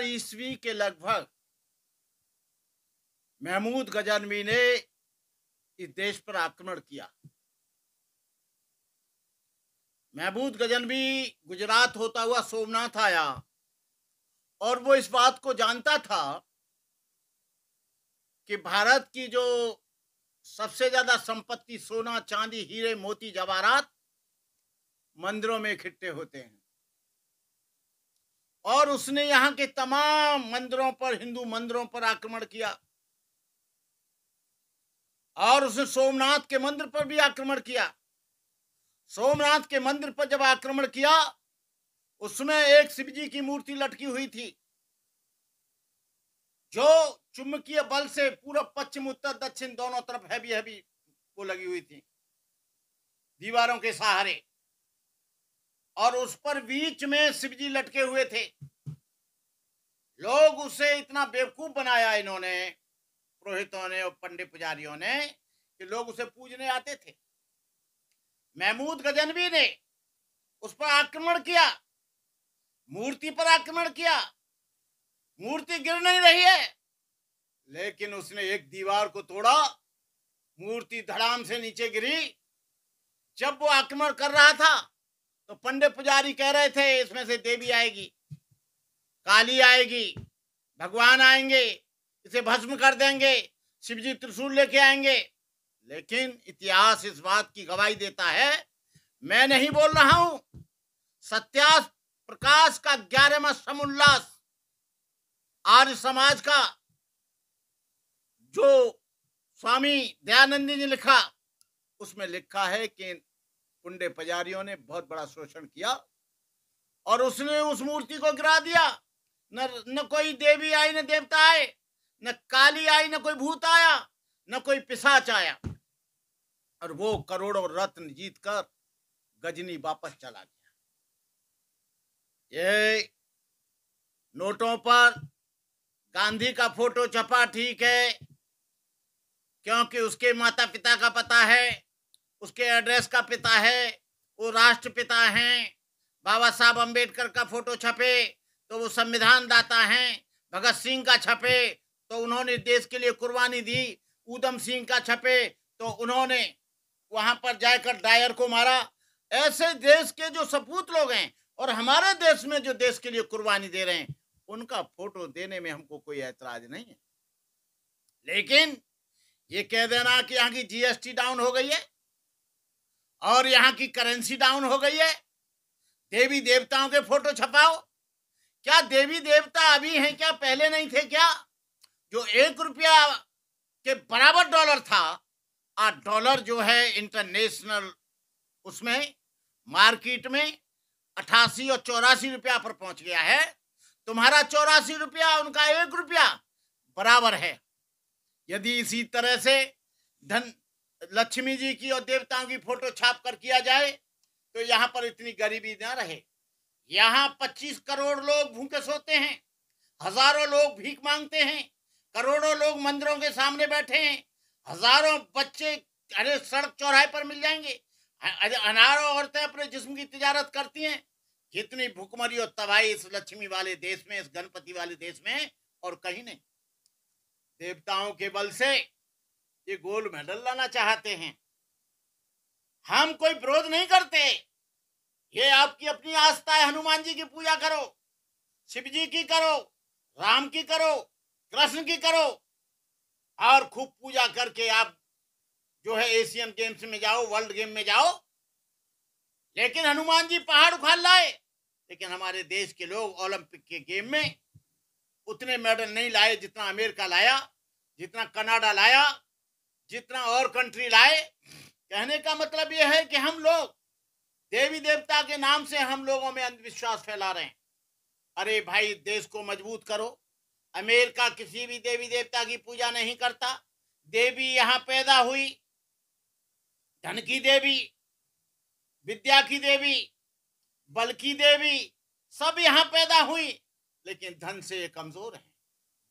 ईस्वी के लगभग महमूद गजनवी ने इस देश पर आक्रमण किया। महमूद गजनवी गुजरात होता हुआ सोमनाथ आया और वो इस बात को जानता था कि भारत की जो सबसे ज्यादा संपत्ति सोना, चांदी, हीरे, मोती, जवाहरात मंदिरों में इकट्ठे होते हैं, और उसने यहाँ के तमाम मंदिरों पर, हिंदू मंदिरों पर आक्रमण किया और उसने सोमनाथ के मंदिर पर भी आक्रमण किया। सोमनाथ के मंदिर पर जब आक्रमण किया, उसमें एक शिव जी की मूर्ति लटकी हुई थी जो चुंबकीय बल से पूरब, पश्चिम, उत्तर, दक्षिण दोनों तरफ हैवी वो लगी हुई थी दीवारों के सहारे, और उस पर बीच में शिव जी लटके हुए थे। लोग उसे इतना बेवकूफ बनाया इन्होंने, पुरोहितों ने और पंडित पुजारियों ने, कि लोग उसे पूजने आते थे। महमूद गजनवी ने उस पर आक्रमण किया, मूर्ति पर आक्रमण किया। मूर्ति गिर नहीं रही है, लेकिन उसने एक दीवार को तोड़ा, मूर्ति धड़ाम से नीचे गिरी। जब वो आक्रमण कर रहा था तो पंडित पुजारी कह रहे थे इसमें से देवी आएगी, काली आएगी, भगवान आएंगे, इसे भस्म कर देंगे, शिवजी त्रिशूल लेके आएंगे। लेकिन इतिहास इस बात की गवाही देता है, मैं नहीं बोल रहा हूं, सत्यास प्रकाश का 11वां समुल्लास आर्य समाज का जो स्वामी दयानंद जी ने लिखा, उसमें लिखा है कि पंडित पुजारियों ने बहुत बड़ा शोषण किया और उसने उस मूर्ति को गिरा दिया। न कोई देवी आई, न देवता आए, न काली आई, न कोई भूत आया, न कोई पिशाच आया, और वो करोड़ों रत्न जीतकर गजनी वापस चला गया। ये नोटों पर गांधी का फोटो छपा, ठीक है, क्योंकि उसके माता पिता का पता है, उसके एड्रेस का पिता है, वो राष्ट्रपिता हैं। बाबा साहब अंबेडकर का फोटो छपे तो वो संविधान दाता हैं। भगत सिंह का छपे तो उन्होंने देश के लिए कुर्बानी दी। ऊधम सिंह का छपे तो उन्होंने वहां पर जाकर डायर को मारा। ऐसे देश के जो सपूत लोग हैं और हमारे देश में जो देश के लिए कुर्बानी दे रहे हैं, उनका फोटो देने में हमको कोई ऐतराज नहीं है। लेकिन ये कह देना कि यहाँ की जीएसटी डाउन हो गई है और यहाँ की करेंसी डाउन हो गई है, देवी देवताओं के फोटो छपाओ। क्या देवी देवता अभी हैं क्या? पहले नहीं थे क्या? जो 1 रुपया के बराबर डॉलर था, आज डॉलर जो है इंटरनेशनल उसमें मार्केट में 88 और 84 रुपया पर पहुंच गया है। तुम्हारा 84 रुपया, उनका 1 रुपया बराबर है। यदि इसी तरह से धन लक्ष्मी जी की और देवताओं की फोटो छाप कर किया जाए तो यहाँ पर इतनी गरीबी ना रहे। यहाँ 25 करोड़ लोग भूखे सोते हैं, हजारों लोग भीख मांगते हैं, करोड़ों लोग मंदिरों के सामने बैठे हैं, हजारों बच्चे अरे सड़क चौराहे पर मिल जाएंगे, अनारों औरतें अपने जिस्म की तिजारत करती हैं। कितनी भुखमरी और तबाही इस लक्ष्मी वाले देश में, इस गणपति वाले देश में, और कहीं नहीं। देवताओं के बल से ये गोल्ड मेडल लाना चाहते हैं। हम कोई विरोध नहीं करते, ये आपकी अपनी आस्था है। हनुमान जी की पूजा करो, शिव जी की करो, राम की करो, कृष्ण की करो, और खूब पूजा करके आप जो है एशियन गेम्स में जाओ, वर्ल्ड गेम में जाओ। लेकिन हनुमान जी पहाड़ उखाड़ लाए, लेकिन हमारे देश के लोग ओलंपिक के गेम में उतने मेडल नहीं लाए जितना अमेरिका लाया, जितना कनाडा लाया, जितना और कंट्री लाए। कहने का मतलब यह है कि हम लोग देवी देवता के नाम से हम लोगों में अंधविश्वास फैला रहे हैं। अरे भाई, देश को मजबूत करो। अमेरिका किसी भी देवी देवता की पूजा नहीं करता। देवी यहाँ पैदा हुई, धन की देवी, विद्या की देवी, बल की देवी, सब यहाँ पैदा हुई, लेकिन धन से कमजोर हैं,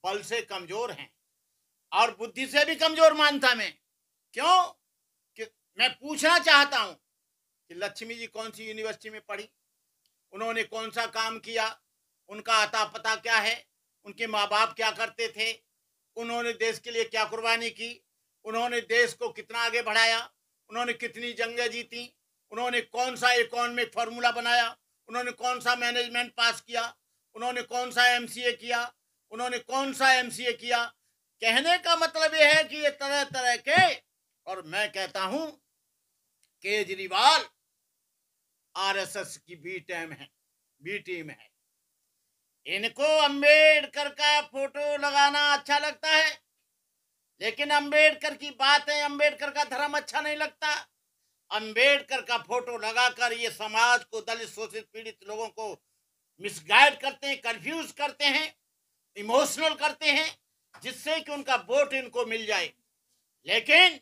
बल से कमजोर हैं, और बुद्धि से भी कमजोर मानता मैं। क्यों? कि मैं पूछना चाहता हूं, कि लक्ष्मी जी कौन सी यूनिवर्सिटी में पढ़ी, उन्होंने कौन सा काम किया, उनका अता पता क्या है, उनके माँ बाप क्या करते थे, उन्होंने देश के लिए क्या कुर्बानी की, उन्होंने देश को कितना आगे बढ़ाया, उन्होंने कितनी जंगें जीती, उन्होंने कौन सा इकोनॉमिक फार्मूला बनाया, उन्होंने कौन सा मैनेजमेंट पास किया, उन्होंने कौन सा एमसीए किया, उन्होंने कौन सा एमसीए किया। कहने का मतलब यह है कि ये तरह तरह के, और मैं कहता हूं केजरीवाल आरएसएस की बी टीम है। इनको अंबेडकर का फोटो लगाना अच्छा लगता है, लेकिन अंबेडकर की बातें, अंबेडकर का धर्म अच्छा नहीं लगता। अंबेडकर का फोटो लगाकर ये समाज को, दलित शोषित पीड़ित लोगों को मिसगाइड करते हैं, कंफ्यूज करते हैं, इमोशनल करते हैं, जिससे कि उनका वोट इनको मिल जाए। लेकिन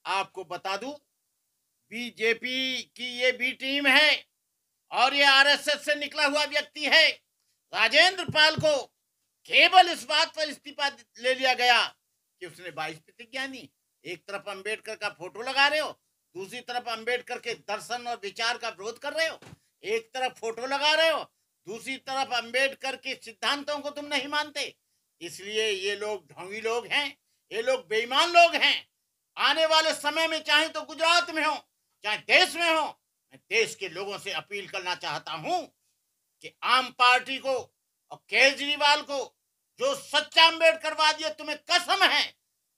आपको बता दूं, बीजेपी की ये बी टीम है और ये आरएसएस से निकला हुआ व्यक्ति है। राजेंद्र पाल को केवल इस बात पर इस्तीफा ले लिया गया कि उसने 22 प्रतिज्ञा दी। एक तरफ अंबेडकर का फोटो लगा रहे हो, दूसरी तरफ अंबेडकर के दर्शन और विचार का विरोध कर रहे हो। एक तरफ फोटो लगा रहे हो, दूसरी तरफ अंबेडकर के सिद्धांतों को तुम नहीं मानते। इसलिए ये लोग ढोंगी लोग हैं, ये लोग बेईमान लोग हैं। आने वाले समय में चाहे तो गुजरात में हो, चाहे देश में हो, मैं देश के लोगों से अपील करना चाहता हूं कि आम पार्टी को और केजरीवाल को, जो सच्चा अम्बेडकरवादी है, तुम्हें कसम है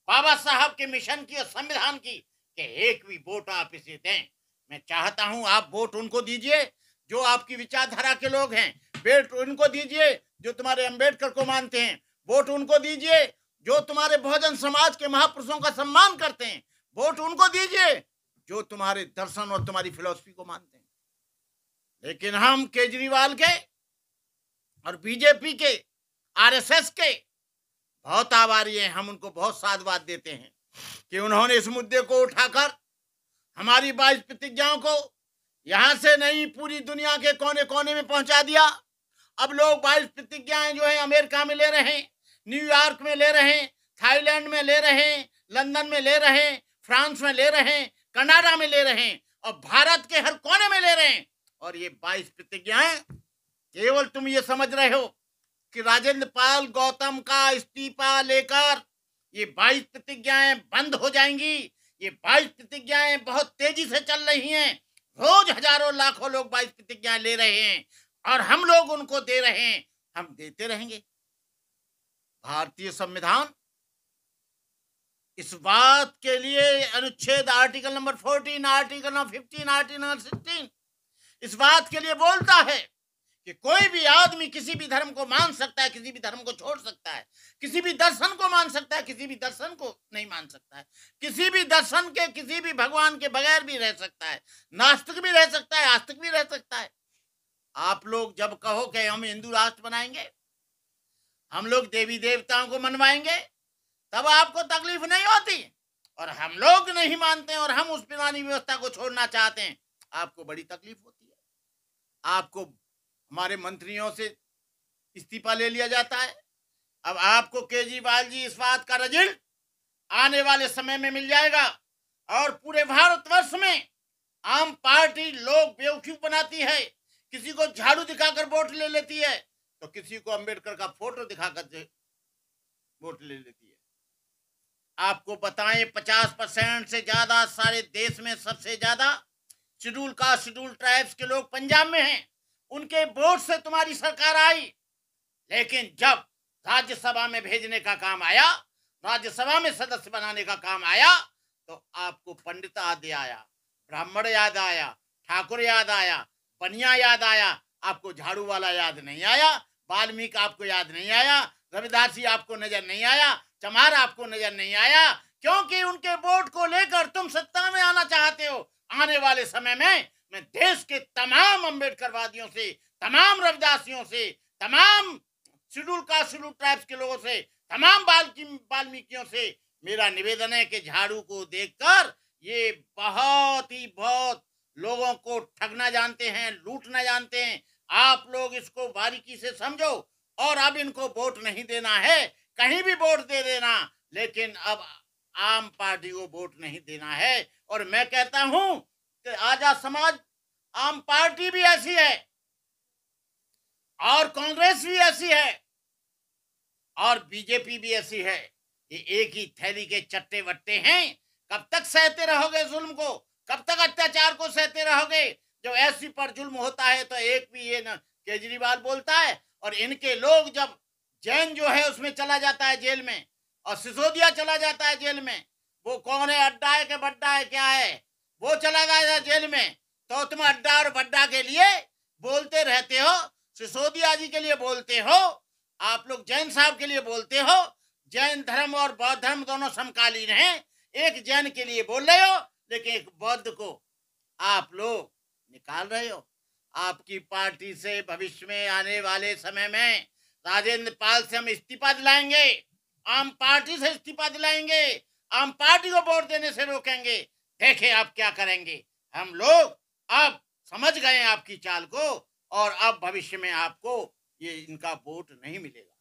बाबा साहब के मिशन की और संविधान की, कि एक भी वोट आप इसे दें। मैं चाहता हूं आप वोट उनको दीजिए जो आपकी विचारधारा के लोग हैं, वोट उनको दीजिए जो तुम्हारे अम्बेडकर को मानते हैं, वोट उनको दीजिए जो तुम्हारे बहुजन समाज के महापुरुषों का सम्मान करते हैं, वोट उनको दीजिए जो तुम्हारे दर्शन और तुम्हारी फिलॉसफी को मानते हैं। लेकिन हम केजरीवाल के और बीजेपी के, आरएसएस के बहुत आभारी हैं। हम उनको बहुत साधुवाद देते हैं कि उन्होंने इस मुद्दे को उठाकर हमारी 22 प्रतिज्ञाओं को यहां से नहीं, पूरी दुनिया के कोने कोने में पहुंचा दिया। अब लोग 22 प्रतिज्ञाएं जो है अमेरिका में ले रहे हैं, न्यूयॉर्क में ले रहे हैं, थाईलैंड में ले रहे हैं, लंदन में ले रहे हैं, फ्रांस में ले रहे हैं, कनाडा में ले रहे हैं और भारत के हर कोने में ले रहे हैं। और ये 22 प्रतिज्ञाएं केवल तुम ये समझ रहे हो कि राजेंद्र पाल गौतम का इस्तीफा लेकर ये 22 प्रतिज्ञाएं बंद हो जाएंगी। ये 22 प्रतिज्ञाएं बहुत तेजी से चल रही हैं। रोज हजारों लाखों लोग 22 प्रतिज्ञाएं ले रहे हैं और हम लोग उनको दे रहे हैं, हम देते रहेंगे। भारतीय संविधान इस बात के लिए अनुच्छेद article number 14, article number 15, article number 16 इस बात के लिए बोलता है कि कोई भी आदमी किसी भी धर्म को मान सकता है, किसी भी धर्म को छोड़ सकता है, किसी भी दर्शन को मान सकता है, किसी भी दर्शन को नहीं मान सकता है, किसी भी दर्शन के, किसी भी भगवान के बगैर भी रह सकता है, नास्तिक भी रह सकता है, आस्तिक भी रह सकता है। आप लोग जब कहो कि हम हिंदू राष्ट्र बनाएंगे, हम लोग देवी देवताओं को मनवाएंगे, तब आपको तकलीफ नहीं होती। और हम लोग नहीं मानते हैं और हम उस पुरानी व्यवस्था को छोड़ना चाहते हैं, आपको बड़ी तकलीफ होती है। आपको हमारे मंत्रियों से इस्तीफा ले लिया जाता है। अब आपको केजरीवाल जी इस बात का रिजल्ट आने वाले समय में मिल जाएगा। और पूरे भारतवर्ष में आम पार्टी लोग बेवकूफ बनाती है, किसी को झाड़ू दिखाकर वोट ले लेती है तो किसी को अंबेडकर का फोटो दिखाकर वोट ले लेती है। आपको बताएं 50% से ज्यादा सारे देश में सबसे ज्यादा शेड्यूल कास्ट, शेड्यूल ट्राइब्स के लोग पंजाब में हैं। उनके वोट से तुम्हारी सरकार आई, लेकिन जब राज्यसभा में भेजने का काम आया, राज्यसभा में सदस्य बनाने का काम आया, तो आपको पंडित याद आया, ब्राह्मण याद आया, ठाकुर याद आया, बनिया याद आया, आपको झाड़ू वाला याद नहीं आया, वाल्मीकि आपको याद नहीं आया, रविदासी आपको नजर नहीं आया, चमार आपको नजर नहीं आया, क्योंकि उनके वोट को लेकर तुम सत्ता में आना चाहते हो। आने वाले समय में मैं देश के तमाम अम्बेडकरवादियों से, तमाम रविदासियों से, तमाम शेड्यूल कास्ट, शेड्यूल ट्राइब्स के लोगों से, तमाम वाल्मीकियों से मेरा निवेदन है कि झाड़ू को देखकर ये बहुत लोगों को ठगना जानते हैं, लूटना जानते हैं। आप लोग इसको बारीकी से समझो और अब इनको वोट नहीं देना है, कहीं भी वोट दे देना, लेकिन अब आम पार्टी को वोट नहीं देना है। और मैं कहता हूं आजाद समाज आम पार्टी भी ऐसी है और कांग्रेस भी ऐसी है और बीजेपी भी ऐसी है। ये एक ही थैली के चट्टे वट्टे हैं। कब तक सहते रहोगे जुल्म को? कब तक अत्याचार को सहते रहोगे? जब ऐसी पर जुल्म होता है तो एक भी ये ना केजरीवाल बोलता है और इनके लोग जब जैन जो है उसमें चला जाता है जेल में और सिसोदिया चला जाता है जेल में, वो कौन है? अड्डा है कि बड्डा है? क्या है? वो चला गया जेल में, तो तुम अड्डा और बड्डा के लिए बोलते रहते हो, सिसोदिया जी के लिए बोलते हो, आप लोग जैन साहब के लिए बोलते हो। जैन धर्म और बौद्ध धर्म दोनों समकालीन हैं। एक जैन के लिए बोल रहे हो लेकिन एक बौद्ध को आप लोग निकाल रहे हो। आपकी पार्टी से भविष्य में आने वाले समय में राजेंद्र पाल से हम इस्तीफा दिलाएंगे, आम पार्टी से इस्तीफा दिलाएंगे, आम पार्टी को वोट देने से रोकेंगे। देखें आप क्या करेंगे। हम लोग अब समझ गए आपकी चाल को और अब भविष्य में आपको ये इनका वोट नहीं मिलेगा।